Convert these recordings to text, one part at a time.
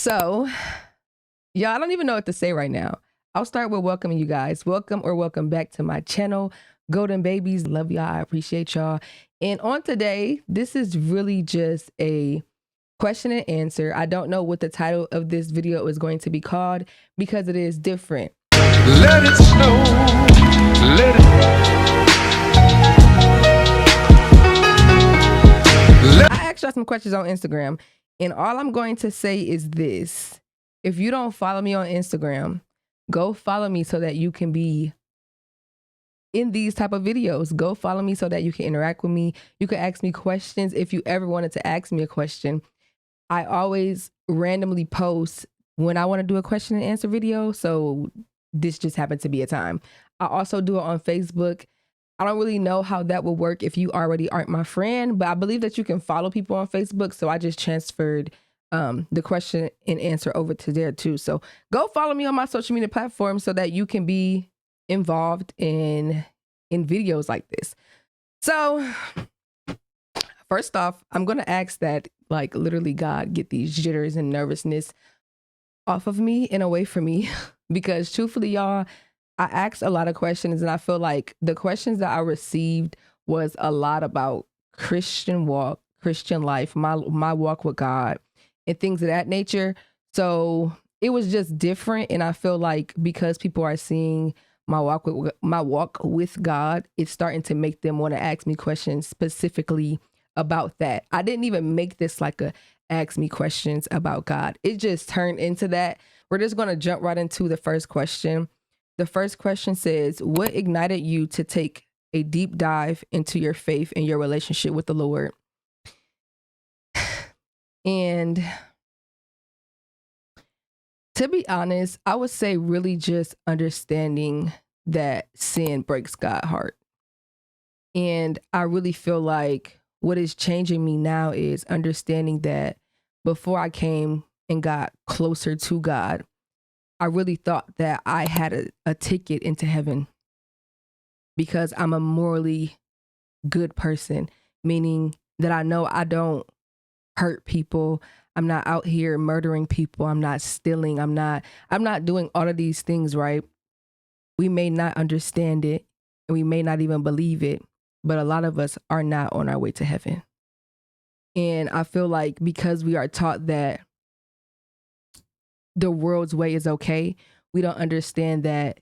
So, y'all, I don't even know what to say right now. I'll start with welcoming you guys. Welcome back to my channel, Golden Babies. Love y'all. I appreciate y'all. And on today, this is really just a question and answer. I don't know what the title of this video is going to be called because it is different. Let it snow. Let it. I asked y'all some questions on Instagram, and all I'm going to say is this. If you don't follow me on Instagram, go follow me so that you can be in these type of videos. Go follow me so that you can interact with me. You can ask me questions if you ever wanted to ask me a question. I always randomly post when I want to do a question and answer video. So this just happened to be a time. I also do it on Facebook. I don't really know how that will work if you already aren't my friend, but I believe that you can follow people on Facebook. So I just transferred the question and answer over to there too. So go follow me on my social media platforms so that you can be involved in videos like this. So first off, I'm going to ask that, like, literally God get these jitters and nervousness off of me and away from me, because truthfully, y'all, I asked a lot of questions, and I feel like the questions that I received was a lot about Christian walk, Christian life, my walk with God and things of that nature. So it was just different. And I feel like because people are seeing my walk with God, it's starting to make them want to ask me questions specifically about that. I didn't even make this like a ask me questions about God. It just turned into that. We're just going to jump right into the first question. The first question says, what ignited you to take a deep dive into your faith and your relationship with the Lord? And to be honest, I would say really just understanding that sin breaks God's heart. And I really feel like what is changing me now is understanding that before I came and got closer to God, I really thought that I had a ticket into heaven because I'm a morally good person, meaning that I know I don't hurt people. I'm not out here murdering people. I'm not stealing. I'm not doing all of these things, right? We may not understand it and we may not even believe it, but a lot of us are not on our way to heaven. And I feel like because we are taught that the world's way is okay, we don't understand that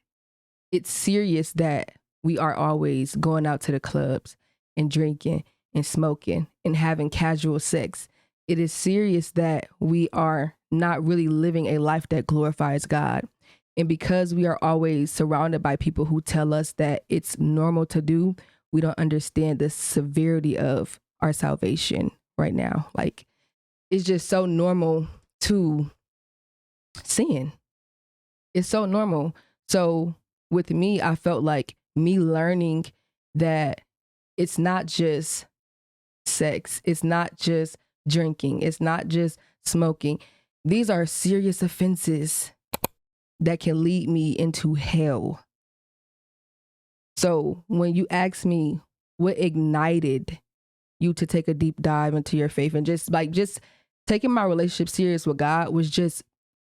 it's serious that we are always going out to the clubs and drinking and smoking and having casual sex. It is serious that we are not really living a life that glorifies God. And because we are always surrounded by people who tell us that it's normal to do, we don't understand the severity of our salvation right now. Like, it's just so normal to sin. It's so normal. So with me, I felt like me learning that it's not just sex. It's not just drinking. It's not just smoking. These are serious offenses that can lead me into hell. So when you ask me what ignited you to take a deep dive into your faith and just taking my relationship serious with God was just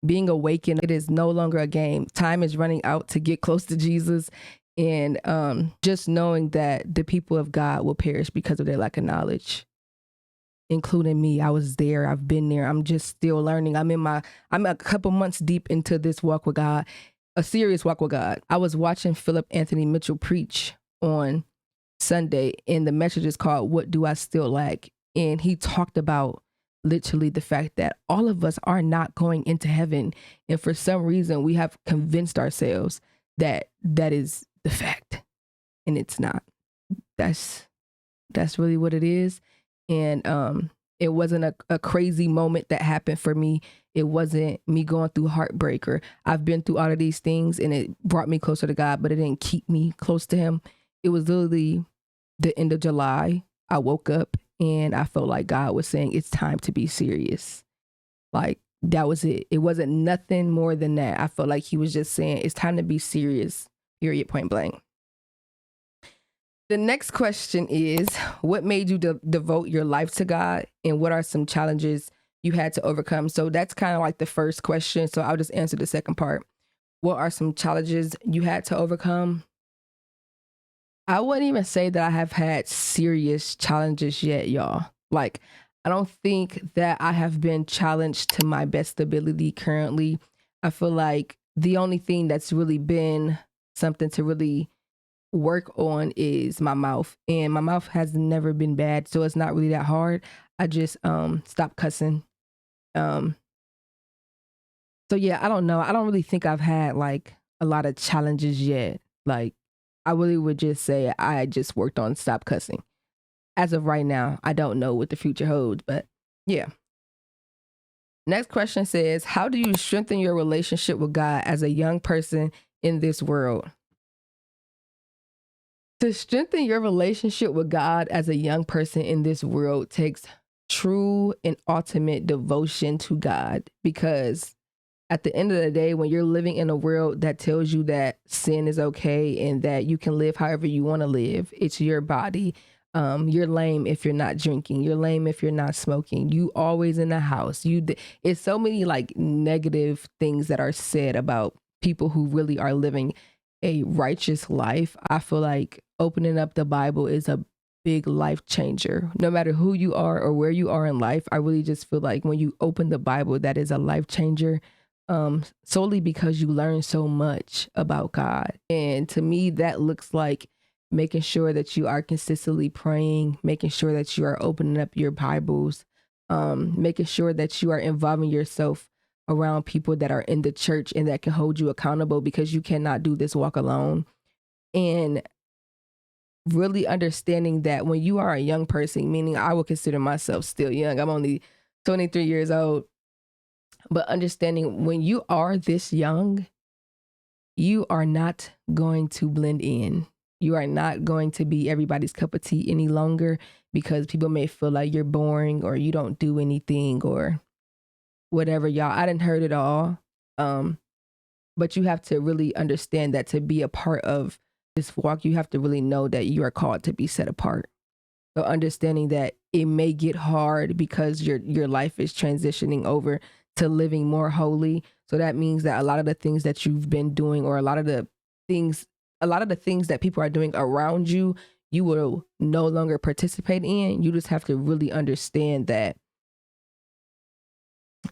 being awakened. It is no longer a game. Time is running out to get close to Jesus. And just knowing that the people of God will perish because of their lack of knowledge, including me. I was there. I've been there. I'm just still learning. I'm a couple months deep into this walk with God, a serious walk with God. I was watching Philip Anthony Mitchell preach on Sunday, and the message is called, "What Do I Still Lack?" And he talked about literally the fact that all of us are not going into heaven. And for some reason, we have convinced ourselves that that is the fact. And it's not. That's really what it is. And it wasn't a crazy moment that happened for me. It wasn't me going through heartbreak, or I've been through all of these things and it brought me closer to God, but it didn't keep me close to him. It was literally the end of July. I woke up and I felt like God was saying, it's time to be serious. Like, that was it. It wasn't nothing more than that. I felt like he was just saying, it's time to be serious, period, point blank. The next question is, what made you devote your life to God, and what are some challenges you had to overcome. So that's kind of like the first question. So I'll just answer the second part. What are some challenges you had to overcome? I wouldn't even say that I have had serious challenges yet, y'all. Like, I don't think that I have been challenged to my best ability currently. I feel like the only thing that's really been something to really work on is my mouth. And my mouth has never been bad, so it's not really that hard. I just stopped cussing. Um so yeah, I don't know. I don't really think I've had like a lot of challenges yet. Like, I really would just say I just worked on stop cussing. As of right now, I don't know what the future holds, but yeah. Next question says, how do you strengthen your relationship with God as a young person in this world? To strengthen your relationship with God as a young person in this world takes true and ultimate devotion to God, because at the end of the day, when you're living in a world that tells you that sin is okay and that you can live however you want to live, it's your body. You're lame if you're not drinking. You're lame if you're not smoking. You always in the house. It's so many like negative things that are said about people who really are living a righteous life. I feel like opening up the Bible is a big life changer. No matter who you are or where you are in life, I really just feel like when you open the Bible, that is a life changer. Solely because you learn so much about God. And to me, that looks like making sure that you are consistently praying, making sure that you are opening up your Bibles, making sure that you are involving yourself around people that are in the church and that can hold you accountable, because you cannot do this walk alone. And really understanding that when you are a young person, meaning I would consider myself still young, I'm only 23 years old, but understanding when you are this young, you are not going to blend in. You are not going to be everybody's cup of tea any longer, because people may feel like you're boring or you don't do anything or whatever, y'all. I didn't heard it all. But you have to really understand that to be a part of this walk, you have to really know that you are called to be set apart. So understanding that it may get hard because your life is transitioning over to living more holy. So that means that a lot of the things that you've been doing, or a lot of the things that people are doing around you, you will no longer participate in. You just have to really understand that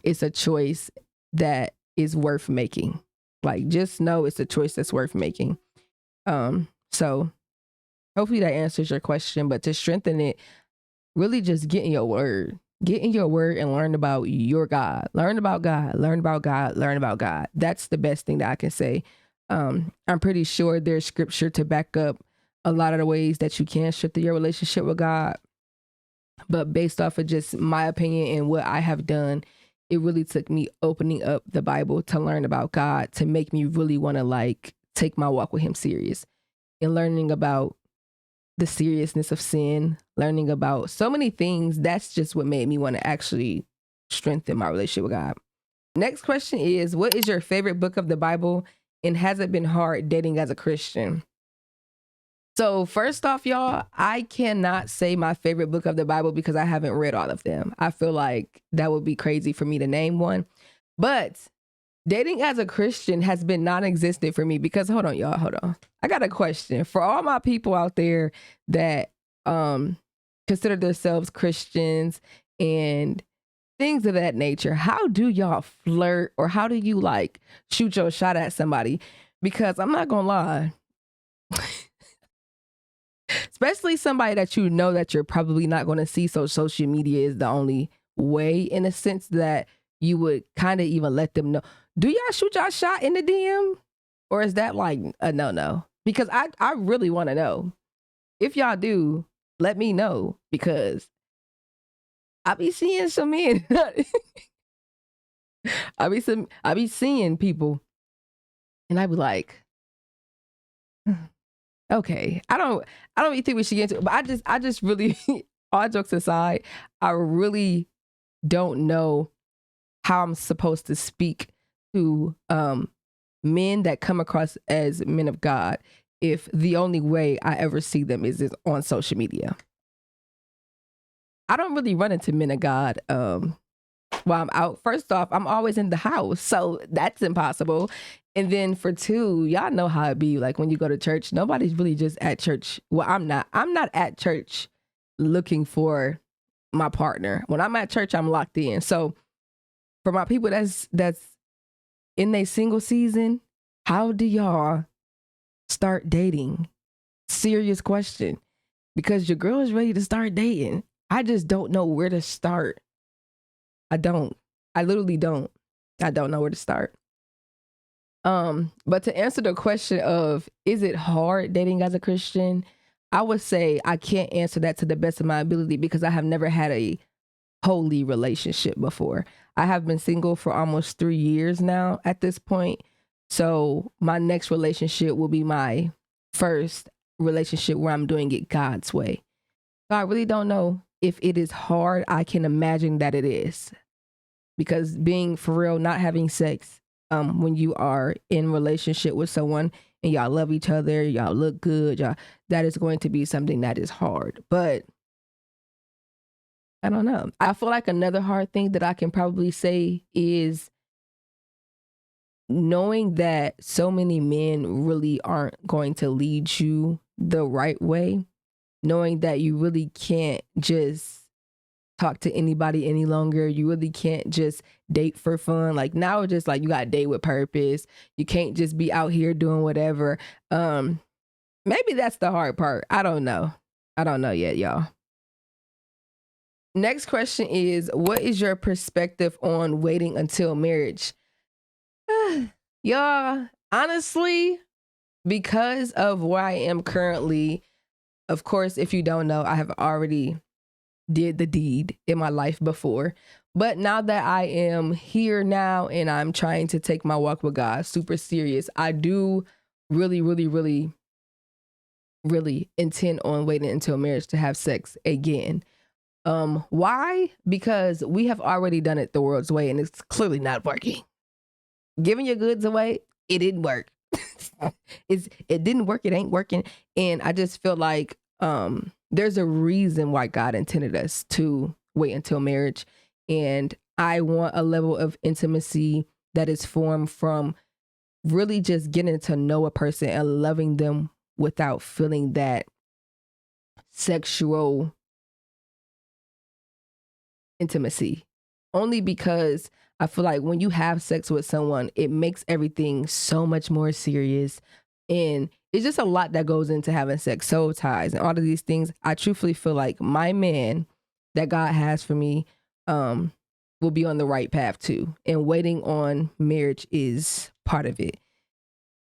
it's a choice that is worth making. Like, just know it's a choice that's worth making. So hopefully that answers your question. But to strengthen it, really just get in your word. Get in your word and learn about your God. Learn about God. Learn about God. Learn about God. That's the best thing that I can say. I'm pretty sure there's scripture to back up a lot of the ways that you can strengthen your relationship with God. But based off of just my opinion and what I have done, it really took me opening up the Bible to learn about God, to make me really want to like take my walk with him serious, and learning about the seriousness of sin, learning about so many things. That's just what made me want to actually strengthen my relationship with God. Next question is, what is your favorite book of the Bible, and has it been hard dating as a Christian? So first off, y'all, I cannot say my favorite book of the Bible because I haven't read all of them. I feel like that would be crazy for me to name one. But dating as a Christian has been non-existent for me because, hold on, y'all, hold on. I got a question for all my people out there that consider themselves Christians and things of that nature. How do y'all flirt, or how do you like shoot your shot at somebody? Because I'm not gonna lie, especially somebody that you know that you're probably not going to see. So social media is the only way, in a sense, that you would kind of even let them know. Do y'all shoot y'all shot in the DM? Or is that like a no? Because I really want to know. If y'all do, let me know, because I be seeing some men. I be seeing people, and I be like, okay, I don't really think we should get into it, but I just really, all jokes aside, I really don't know how I'm supposed to speak to men that come across as men of God if the only way I ever see them is on social media. I don't really run into men of God while I'm out. First off, I'm always in the house, so that's impossible. And then for two, y'all know how it be. Like when you go to church, nobody's really just at church. Well, I'm not. I'm not at church looking for my partner. When I'm at church, I'm locked in. So for my people that's in their single season, how do y'all start dating? Serious question. Because your girl is ready to start dating. I just don't know where to start. I don't. I literally don't. I don't know where to start. But to answer the question of, is it hard dating as a Christian? I would say I can't answer that to the best of my ability because I have never had a holy relationship before. I have been single for almost 3 years now at this point. So my next relationship will be my first relationship where I'm doing it God's way. So I really don't know if it is hard. I can imagine that it is. Because being for real, not having sex when you are in relationship with someone and y'all love each other, y'all look good, that is going to be something that is hard. But I don't know. I feel like another hard thing that I can probably say is knowing that so many men really aren't going to lead you the right way, knowing that you really can't just talk to anybody any longer. You really can't just date for fun. Like now it's just like you got to date with purpose. You can't just be out here doing whatever. Maybe that's the hard part. I don't know. I don't know yet, y'all. Next question is, what is your perspective on waiting until marriage? Y'all, honestly, because of where I am currently, of course, if you don't know, I have already did the deed in my life before. But now that I am here now and I'm trying to take my walk with God super serious, I do really, really, really, really intend on waiting until marriage to have sex again. Why? Because we have already done it the world's way and it's clearly not working. Giving your goods away, it didn't work. It didn't work. It ain't working. And I just feel like there's a reason why God intended us to wait until marriage. And I want a level of intimacy that is formed from really just getting to know a person and loving them without feeling that sexual intimacy. Only because I feel like when you have sex with someone, it makes everything so much more serious. And it's just a lot that goes into having sex, soul ties, and all of these things. I truthfully feel like my man that God has for me will be on the right path too. And waiting on marriage is part of it.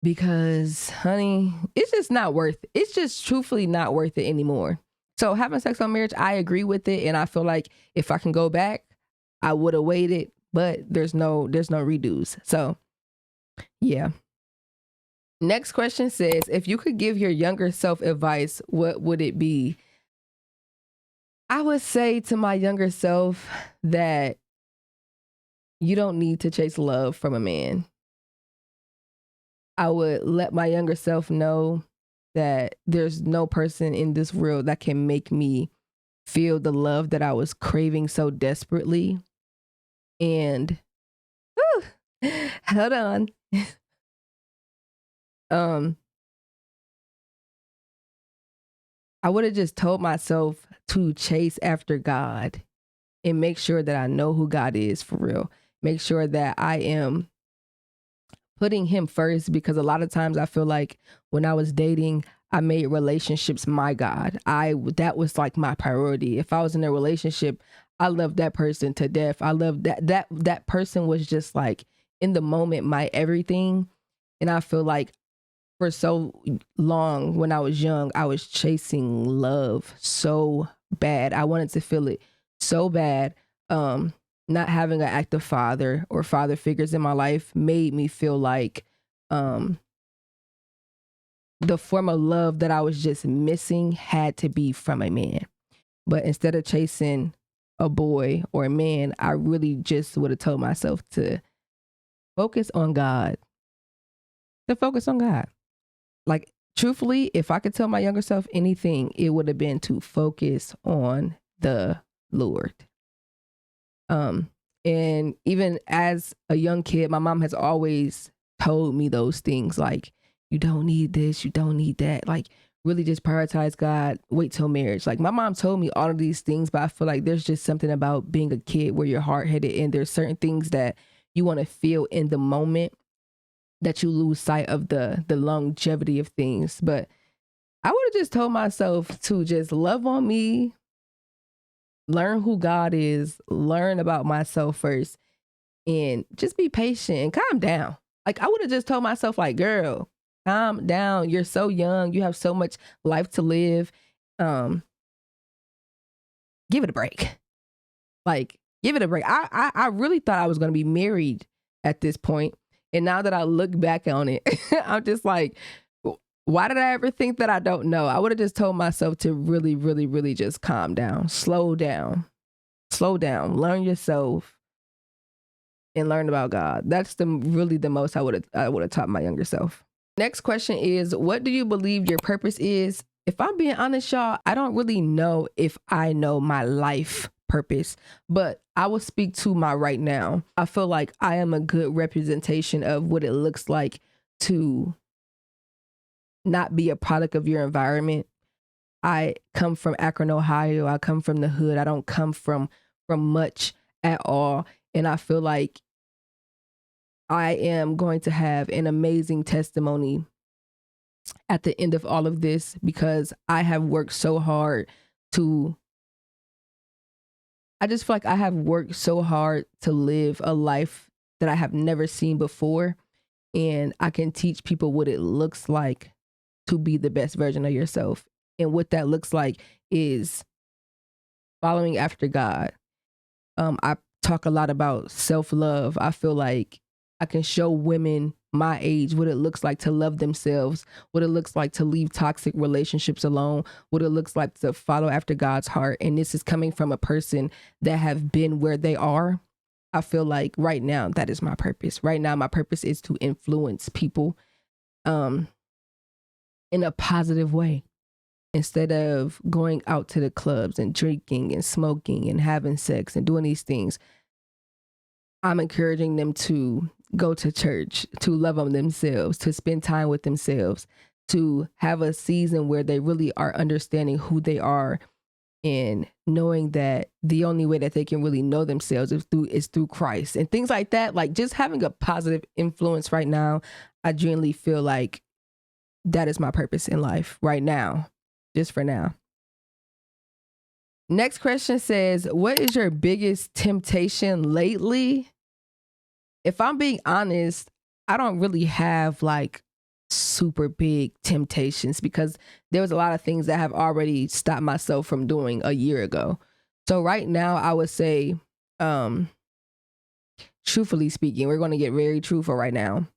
Because, honey, it's just not worth it. It's just truthfully not worth it anymore. So having sex on marriage, I agree with it. And I feel like if I can go back, I would have waited, but there's no redos. So yeah. Next question says, if you could give your younger self advice, what would it be? I would say to my younger self that you don't need to chase love from a man. I would let my younger self know that there's no person in this world that can make me feel the love that I was craving so desperately. And hold on. I would have just told myself to chase after God and make sure that I know who God is for real. Make sure that I am putting him first, because a lot of times I feel like when I was dating, I made relationships my God. That was like my priority. If I was in a relationship, I loved that person to death. I loved that person was just like in the moment my everything. And I feel like for so long when I was young, I was chasing love so bad. I wanted to feel it so bad. Not having an active father or father figures in my life made me feel like the form of love that I was just missing had to be from a man. But instead of chasing a boy or a man, I really just would have told myself to focus on God. To focus on God. Like, truthfully, if I could tell my younger self anything, it would have been to focus on the Lord. And even as a young kid, my mom has always told me those things like, you don't need this, you don't need that. Like, really just prioritize God, wait till marriage. Like, my mom told me all of these things, but I feel like there's just something about being a kid where you're hard headed and there's certain things that you want to feel in the moment that you lose sight of the longevity of things. But I would have just told myself to just love on me, learn who God is, learn about myself first, and just be patient and calm down. Like, I would have just told myself, like, girl, calm down. You're so young. You have so much life to live. Give it a break. Like, give it a break. I really thought I was going to be married at this point. And now that I look back on it, I'm just like, why did I ever think that? I don't know. I would have just told myself to really, really, really just calm down, slow down, learn yourself, and learn about God. That's really the most I would have taught my younger self. Next question is, what do you believe your purpose is? If I'm being honest, y'all, I don't really know if I know my life purpose, but I will speak to my right now. I feel like I am a good representation of what it looks like to not be a product of your environment. I come from Akron, Ohio. I come from the hood. I don't come from much at all. And I feel like I am going to have an amazing testimony at the end of all of this because I have worked so hard I just feel like I have worked so hard to live a life that I have never seen before. And I can teach people what it looks like to be the best version of yourself. And what that looks like is following after God. I talk a lot about self-love. I feel like I can show women my age what it looks like to love themselves, what it looks like to leave toxic relationships alone, what it looks like to follow after God's heart. And this is coming from a person that have been where they are. I feel like right now, that is my purpose. Right now, my purpose is to influence people in a positive way. Instead of going out to the clubs and drinking and smoking and having sex and doing these things, I'm encouraging them to go to church, to love on themselves, to spend time with themselves, to have a season where they really are understanding who they are and knowing that the only way that they can really know themselves is through Christ and things like that. Like, just having a positive influence right now, I genuinely feel like that is my purpose in life right now, just for now. Next question says, what is your biggest temptation lately? If I'm being honest, I don't really have like super big temptations because there was a lot of things that have already stopped myself from doing a year ago. So right now, I would say, truthfully speaking, we're going to get very truthful right now.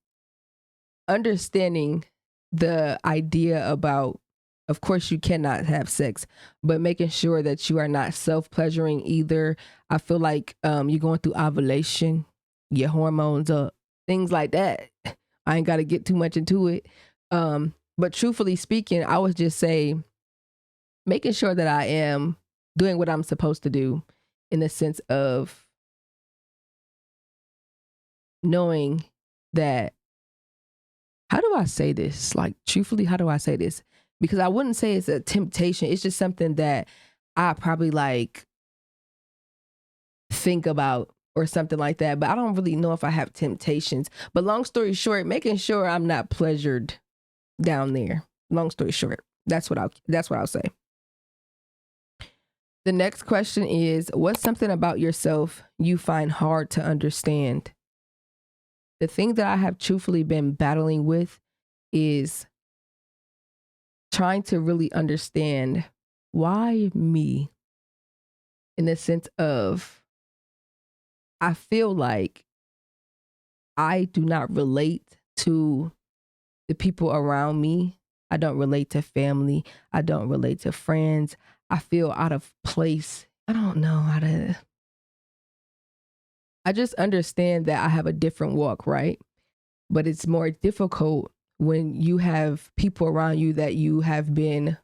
Understanding the idea about, of course, you cannot have sex, but making sure that you are not self-pleasuring either. I feel like you're going through ovulation, your hormones up, things like that. I ain't got to get too much into it. But truthfully speaking, I would just say making sure that I am doing what I'm supposed to do in the sense of knowing that, how do I say this? Like, truthfully, how do I say this? Because I wouldn't say it's a temptation. It's just something that I probably like think about or something like that. But I don't really know if I have temptations. But long story short, making sure I'm not pleasured down there. Long story short, that's what I'll say. The next question is, what's something about yourself you find hard to understand? The thing that I have truthfully been battling with is trying to really understand why me, in the sense of, I feel like I do not relate to the people around me. I don't relate to family. I don't relate to friends. I feel out of place. I don't know how to. I just understand that I have a different walk, right? But it's more difficult when you have people around you that you have been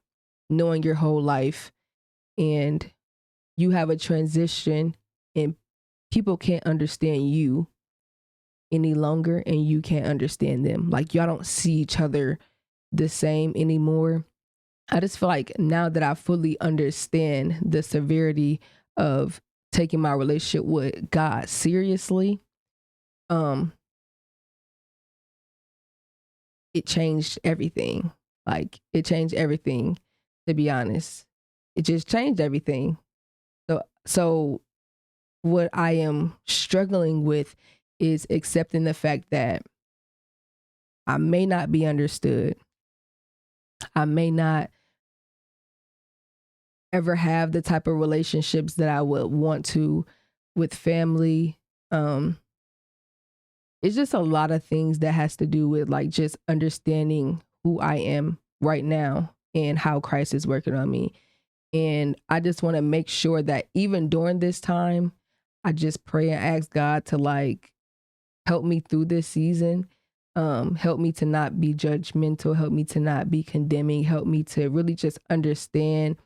knowing your whole life and you have a transition and people can't understand you any longer and you can't understand them. Like y'all don't see each other the same anymore. I just feel like now that I fully understand the severity of taking my relationship with God seriously, it changed everything. Like it changed everything, to be honest. It just changed everything. So what I am struggling with is accepting the fact that I may not be understood. I may not ever have the type of relationships that I would want to with family. It's just a lot of things that has to do with like just understanding who I am right now and how Christ is working on me. And I just want to make sure that even during this time, I just pray and ask God to like help me through this season. Help me to not be judgmental, help me to not be condemning, help me to really just understand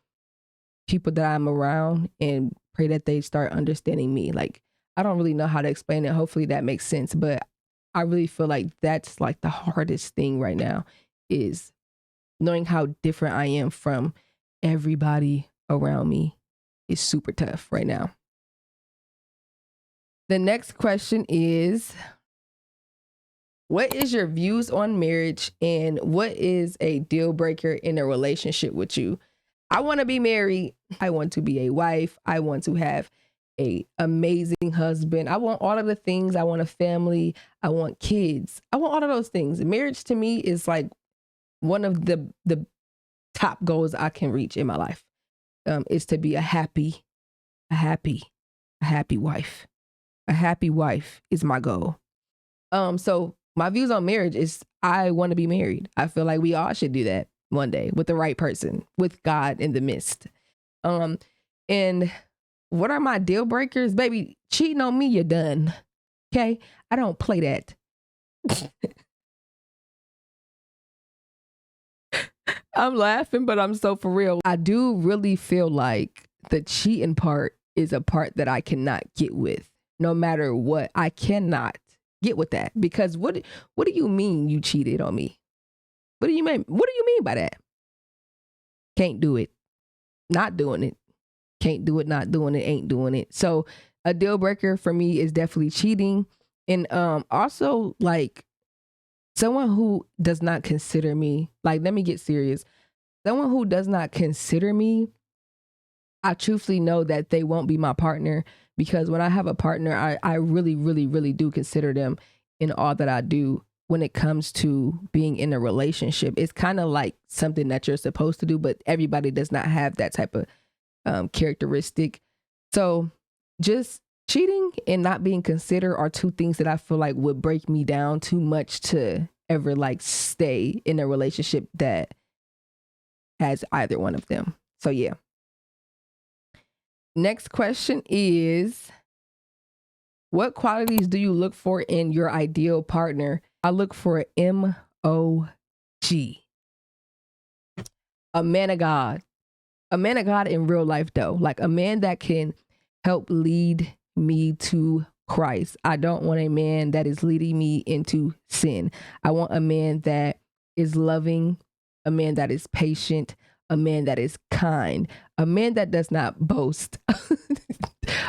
people that I'm around and pray that they start understanding me. Like, I don't really know how to explain it. Hopefully that makes sense. But I really feel like that's like the hardest thing right now is knowing how different I am from everybody around me is super tough right now. The next question is, what is your views on marriage and what is a deal breaker in a relationship with you? I want to be married. I want to be a wife. I want to have a amazing husband. I want all of the things. I want a family. I want kids. I want all of those things. Marriage to me is like one of the top goals I can reach in my life. Is to be a happy wife. A happy wife is my goal. So my views on marriage is I want to be married. I feel like we all should do that one day with the right person, with God in the midst. And what are my deal breakers? Baby, cheating on me, you're done. Okay? I don't play that. I'm laughing, but I'm so for real. I do really feel like the cheating part is a part that I cannot get with. No matter what, I cannot get with that. Because what do you mean you cheated on me? What do you mean? What do you mean by that? Can't do it. Not doing it. Can't do it, not doing it, ain't doing it. So a deal breaker for me is definitely cheating. And also like someone who does not consider me, like, let me get serious. Someone who does not consider me, I truthfully know that they won't be my partner, because when I have a partner, I really, really, really do consider them in all that I do. When it comes to being in a relationship, it's kind of like something that you're supposed to do, but everybody does not have that type of characteristic. So just cheating and not being considered are two things that I feel like would break me down too much to ever like stay in a relationship that has either one of them. So yeah. Next question is, what qualities do you look for in your ideal partner? I look for an MOG. A man of God. A man of God in real life though. Like a man that can help lead me to Christ. I don't want a man that is leading me into sin. I want a man that is loving, a man that is patient, a man that is kind, a man that does not boast,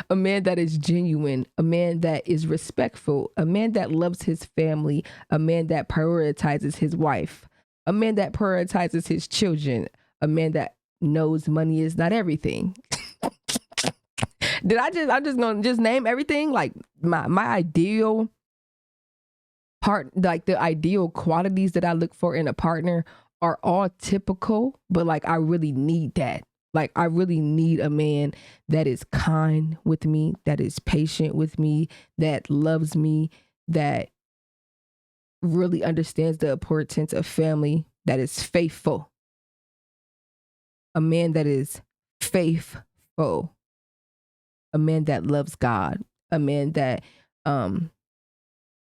a man that is genuine, a man that is respectful, a man that loves his family, a man that prioritizes his wife, a man that prioritizes his children, a man that knows money is not everything. I'm just gonna just name everything. Like my ideal part, like the ideal qualities that I look for in a partner are all typical, but like I really need that. Like I really need a man that is kind with me, that is patient with me, that loves me, that really understands the importance of family, that is faithful. A man that is faithful. A man that loves God. A man that can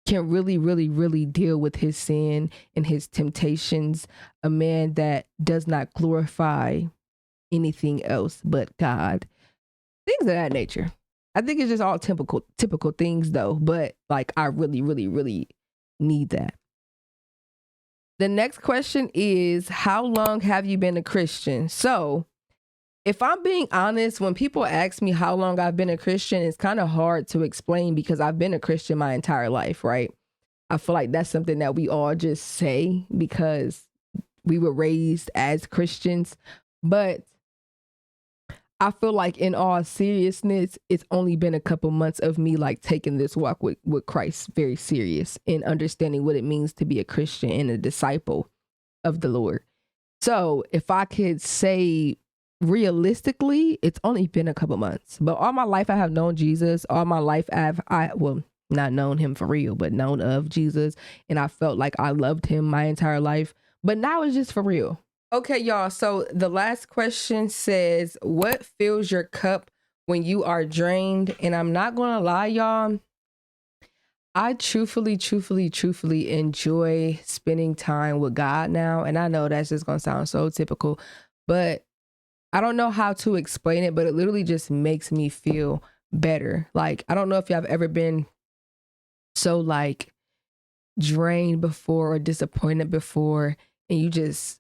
really, really, really deal with his sin and his temptations. A man that does not glorify anything else but God. Things of that nature. I think it's just all typical things though, but like I really, really, really need that. The next question is, how long have you been a Christian? So if I'm being honest, when people ask me how long I've been a Christian, it's kind of hard to explain because I've been a Christian my entire life, right? I feel like that's something that we all just say because we were raised as Christians. But I feel like in all seriousness, it's only been a couple months of me like taking this walk with Christ very serious and understanding what it means to be a Christian and a disciple of the Lord. So if I could say realistically, it's only been a couple months, but all my life I have known Jesus. All my life well, not known him for real, but known of Jesus. And I felt like I loved him my entire life, but now it's just for real. Okay, y'all. So the last question says, what fills your cup when you are drained? And I'm not going to lie, y'all. I truthfully enjoy spending time with God now. And I know that's just going to sound so typical, but I don't know how to explain it, but it literally just makes me feel better. Like, I don't know if y'all have ever been so like drained before or disappointed before, and you just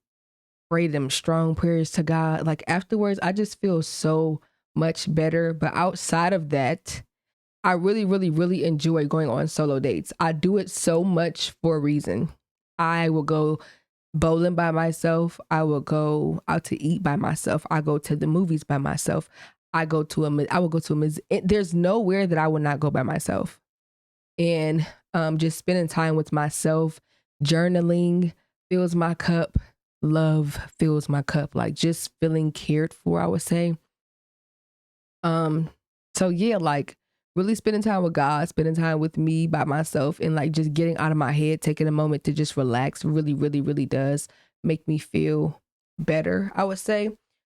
pray them strong prayers to God. Like afterwards, I just feel so much better. But outside of that, I really enjoy going on solo dates. I do it so much for a reason. I will go bowling by myself. I will go out to eat by myself. I go to the movies by myself. I will go to a museum. There's nowhere that I would not go by myself. And just spending time with myself, journaling fills my cup. Love fills my cup. Like just feeling cared for, I would say. So yeah, like really spending time with God, spending time with me by myself, and like just getting out of my head, taking a moment to just relax really does make me feel better, I would say.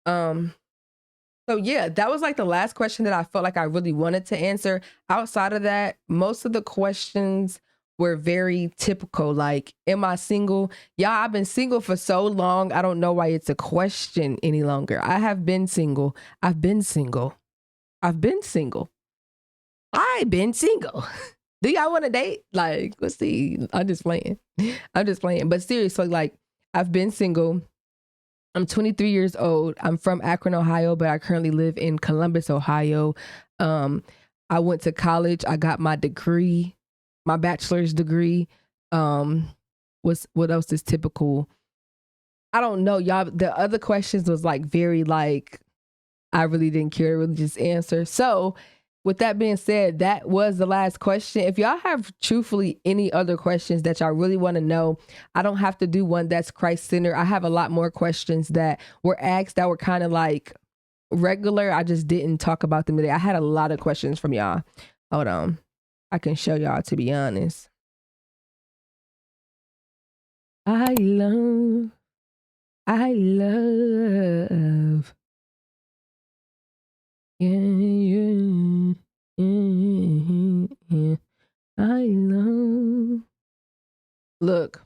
So yeah, that was like the last question that I felt like I really wanted to answer. Outside of that, most of the questions were very typical. Like, am I single? Yeah, I've been single for so long. I don't know why it's a question any longer. I have been single. I've been single. Do y'all want to date? Like, let's see. I'm just playing. But seriously, like, I've been single. I'm 23 years old. I'm from Akron, Ohio, but I currently live in Columbus, Ohio. I went to college. I got my degree, my bachelor's degree. What else is typical? I don't know, y'all. The other questions was like very like, I really didn't care to really just answer. So with that being said, that was the last question. If y'all have truthfully any other questions that y'all really want to know, I don't have to do one that's Christ-centered. I have a lot more questions that were asked that were kind of like regular. I just didn't talk about them today. I had a lot of questions from y'all. Hold on. I can show y'all, to be honest. I love. Yeah. I love. Look.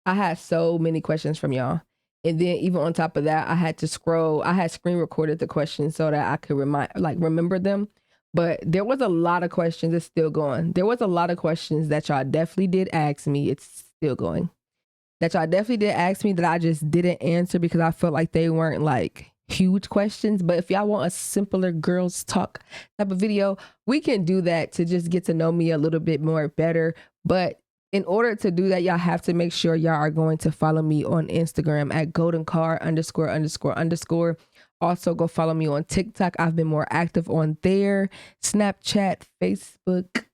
I had so many questions from y'all. And then even on top of that, I had to scroll. I had screen recorded the questions so that I could remember them. But there was a lot of questions. It's still going. There was a lot of questions that y'all definitely did ask me. It's still going. That y'all definitely did ask me that I just didn't answer because I felt like they weren't like huge questions. But if y'all want a simpler girls talk type of video, we can do that to just get to know me a little bit more better. But in order to do that, y'all have to make sure y'all are going to follow me on Instagram at goldencar____. Also go follow me on TikTok. I've been more active on there. Snapchat, Facebook,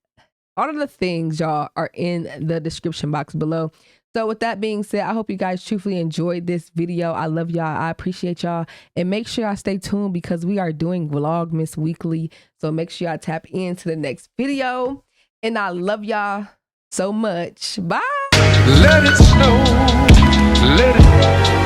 all of the things, y'all, are in the description box below. So with that being said, I hope you guys truthfully enjoyed this video. I love y'all. I appreciate y'all. And make sure y'all stay tuned because we are doing Vlogmas weekly. So make sure y'all tap into the next video. And I love y'all so much. Bye. Let it snow. Let it